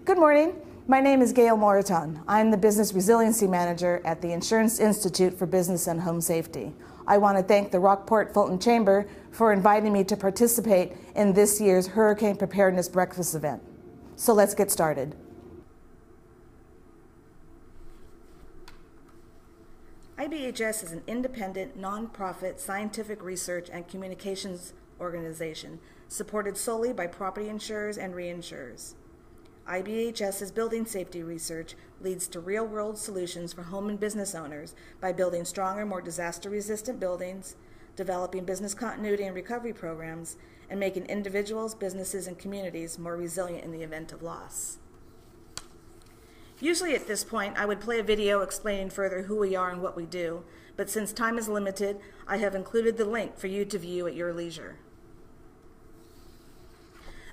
Good morning. My name is Gail Moraton. I'm the Business Resiliency Manager at the Insurance Institute for Business and Home Safety. I want to thank the Rockport-Fulton Chamber for inviting me to participate in this year's Hurricane Preparedness Breakfast event. So let's get started. IBHS is an independent, nonprofit scientific research and communications organization supported solely by property insurers and reinsurers. IBHS's building safety research leads to real-world solutions for home and business owners by building stronger, more disaster-resistant buildings, developing business continuity and recovery programs, and making individuals, businesses, and communities more resilient in the event of loss. Usually at this point, I would play a video explaining further who we are and what we do, but since time is limited, I have included the link for you to view at your leisure.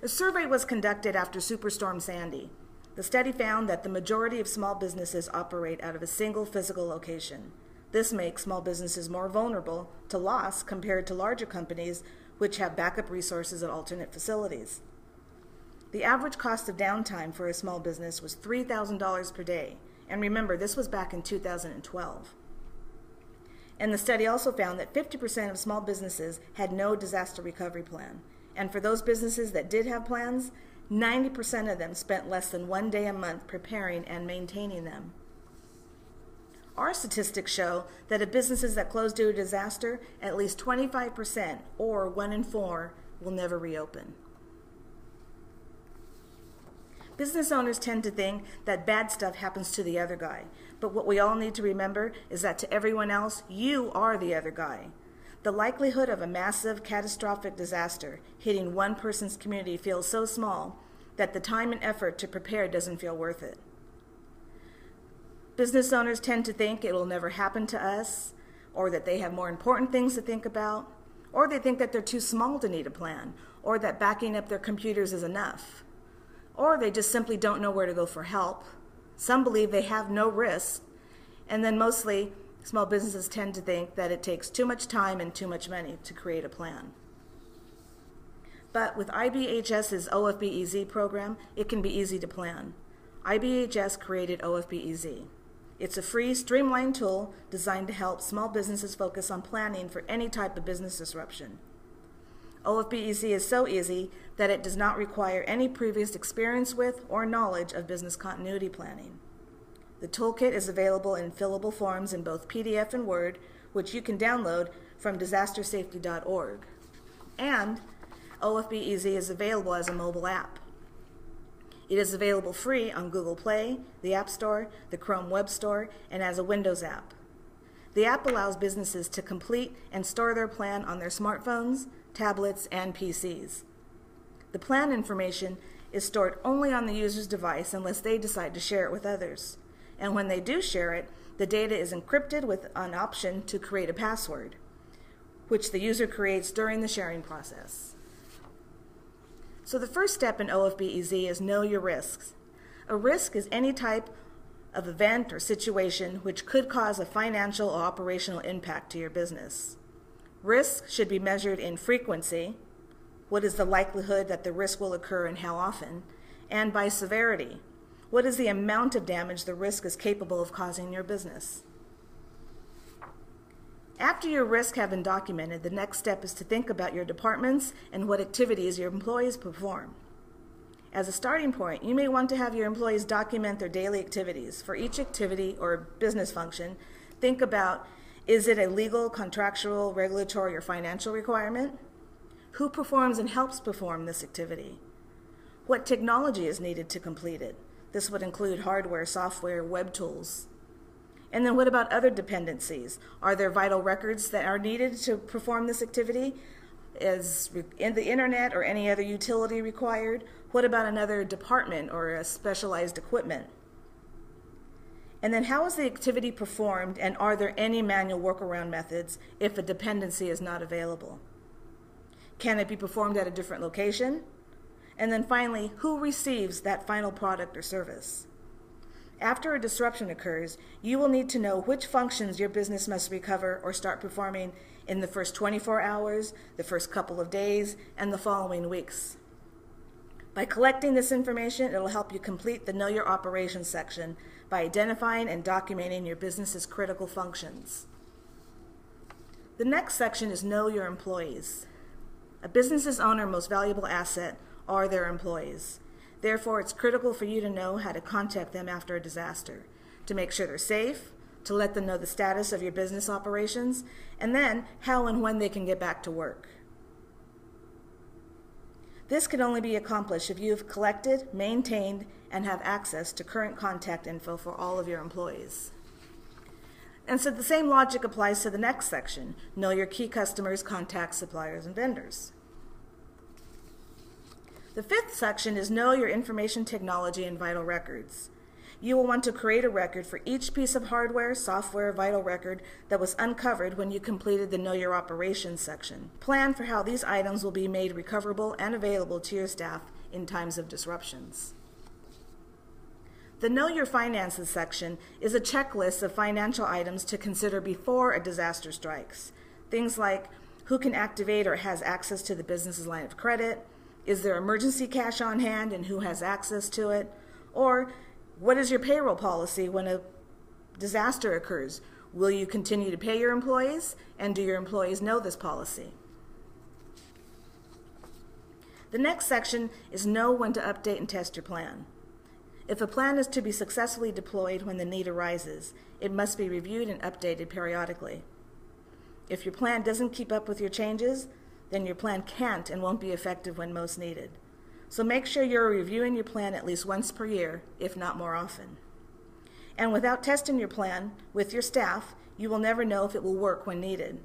A survey was conducted after Superstorm Sandy. The study found that the majority of small businesses operate out of a single physical location. This makes small businesses more vulnerable to loss compared to larger companies which have backup resources at alternate facilities. The average cost of downtime for a small business was $3,000 per day. And remember, this was back in 2012. And the study also found that 50% of small businesses had no disaster recovery plan. And for those businesses that did have plans, 90% of them spent less than 1 day a month preparing and maintaining them. Our statistics show that of businesses that close due to disaster, at least 25%, or 1 in 4, will never reopen. Business owners tend to think that bad stuff happens to the other guy, but what we all need to remember is that to everyone else, you are the other guy. The likelihood of a massive, catastrophic disaster hitting one person's community feels so small that the time and effort to prepare doesn't feel worth it. Business owners tend to think it will never happen to us, or that they have more important things to think about, or they think that they're too small to need a plan, or that backing up their computers is enough, or they just simply don't know where to go for help. Some believe they have no risk, and then mostly, small businesses tend to think that it takes too much time and too much money to create a plan. But with IBHS's OFB-EZ program, it can be easy to plan. IBHS created OFB-EZ. It's a free, streamlined tool designed to help small businesses focus on planning for any type of business disruption. OFB-EZ is so easy that it does not require any previous experience with or knowledge of business continuity planning. The toolkit is available in fillable forms in both PDF and Word, which you can download from disastersafety.org. And OFB-EZ is available as a mobile app. It is available free on Google Play, the App Store, the Chrome Web Store, and as a Windows app. The app allows businesses to complete and store their plan on their smartphones, tablets, and PCs. The plan information is stored only on the user's device unless they decide to share it with others. And when they do share it, the data is encrypted with an option to create a password, which the user creates during the sharing process. So the first step in OFB-EZ is know your risks. A risk is any type of event or situation which could cause a financial or operational impact to your business. Risk should be measured in frequency, what is the likelihood that the risk will occur and how often, and by severity. What is the amount of damage the risk is capable of causing your business? After your risks have been documented, the next step is to think about your departments and what activities your employees perform. As a starting point, you may want to have your employees document their daily activities. For each activity or business function, think about, is it a legal, contractual, regulatory, or financial requirement? Who performs and helps perform this activity? What technology is needed to complete it? This would include hardware, software, web tools. And then what about other dependencies? Are there vital records that are needed to perform this activity? Is in the internet or any other utility required? What about another department or a specialized equipment? And then how is the activity performed, and are there any manual workaround methods if a dependency is not available? Can it be performed at a different location? And then finally, who receives that final product or service? After a disruption occurs, you will need to know which functions your business must recover or start performing in the first 24 hours, the first couple of days, and the following weeks. By collecting this information, it'll help you complete the Know Your Operations section by identifying and documenting your business's critical functions. The next section is Know Your Employees. A business's owner most valuable asset are their employees. Therefore, it's critical for you to know how to contact them after a disaster, to make sure they're safe, to let them know the status of your business operations, and then how and when they can get back to work. This can only be accomplished if you have collected, maintained, and have access to current contact info for all of your employees. And so the same logic applies to the next section, Know Your Key Customers, Contacts, Suppliers, and Vendors. The fifth section is Know Your Information Technology and Vital Records. You will want to create a record for each piece of hardware, software, vital record that was uncovered when you completed the Know Your Operations section. Plan for how these items will be made recoverable and available to your staff in times of disruptions. The Know Your Finances section is a checklist of financial items to consider before a disaster strikes. Things like who can activate or has access to the business's line of credit, is there emergency cash on hand and who has access to it, or what is your payroll policy when a disaster occurs? Will you continue to pay your employees, and do your employees know this policy? The next section is Know When to Update and Test Your Plan. If a plan is to be successfully deployed when the need arises, it must be reviewed and updated periodically. If your plan doesn't keep up with your changes, then your plan can't and won't be effective when most needed. So make sure you're reviewing your plan at least once per year, if not more often. And without testing your plan with your staff, you will never know if it will work when needed.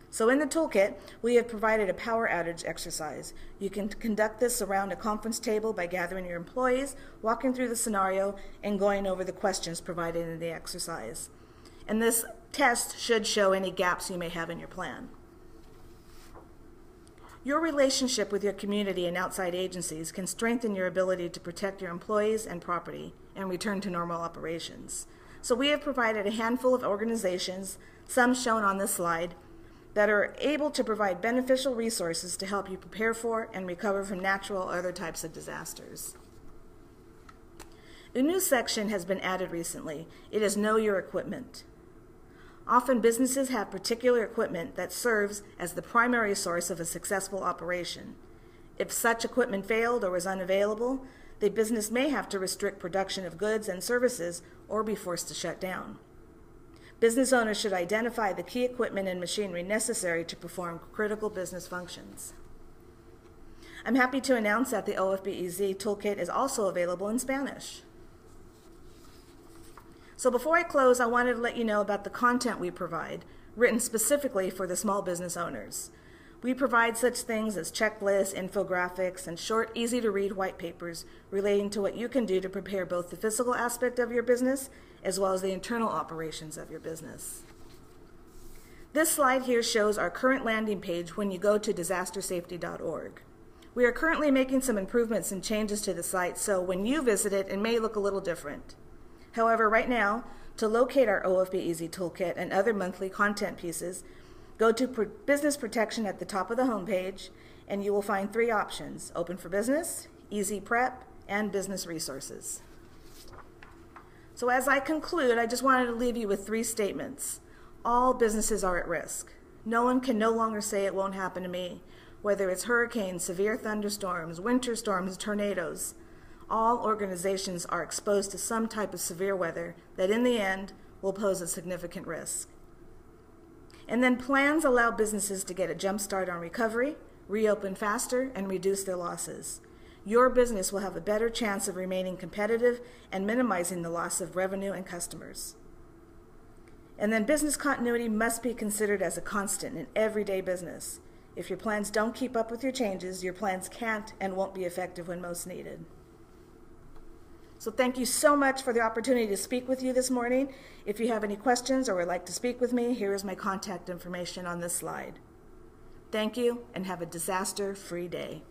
So in the toolkit, we have provided a power outage exercise. You can conduct this around a conference table by gathering your employees, walking through the scenario, and going over the questions provided in the exercise. And this test should show any gaps you may have in your plan. Your relationship with your community and outside agencies can strengthen your ability to protect your employees and property and return to normal operations. So we have provided a handful of organizations, some shown on this slide, that are able to provide beneficial resources to help you prepare for and recover from natural or other types of disasters. A new section has been added recently. It is Know Your Equipment. Often businesses have particular equipment that serves as the primary source of a successful operation. If such equipment failed or was unavailable, the business may have to restrict production of goods and services or be forced to shut down. Business owners should identify the key equipment and machinery necessary to perform critical business functions. I'm happy to announce that the OFB-EZ toolkit is also available in Spanish. So before I close, I wanted to let you know about the content we provide, written specifically for the small business owners. We provide such things as checklists, infographics, and short, easy-to-read white papers relating to what you can do to prepare both the physical aspect of your business as well as the internal operations of your business. This slide here shows our current landing page when you go to disastersafety.org. We are currently making some improvements and changes to the site, so when you visit it, it may look a little different. However, right now, to locate our OFB-EZ toolkit and other monthly content pieces, go to Business Protection at the top of the homepage, and you will find three options: Open for Business, Easy Prep, and Business Resources. So as I conclude, I just wanted to leave you with three statements. All businesses are at risk. No one can no longer say it won't happen to me, whether it's hurricanes, severe thunderstorms, winter storms, tornadoes. All organizations are exposed to some type of severe weather that in the end will pose a significant risk. And then plans allow businesses to get a jump start on recovery, reopen faster, and reduce their losses. Your business will have a better chance of remaining competitive and minimizing the loss of revenue and customers. And then business continuity must be considered as a constant in everyday business. If your plans don't keep up with your changes, your plans can't and won't be effective when most needed. So thank you so much for the opportunity to speak with you this morning. If you have any questions or would like to speak with me, here is my contact information on this slide. Thank you, and have a disaster-free day.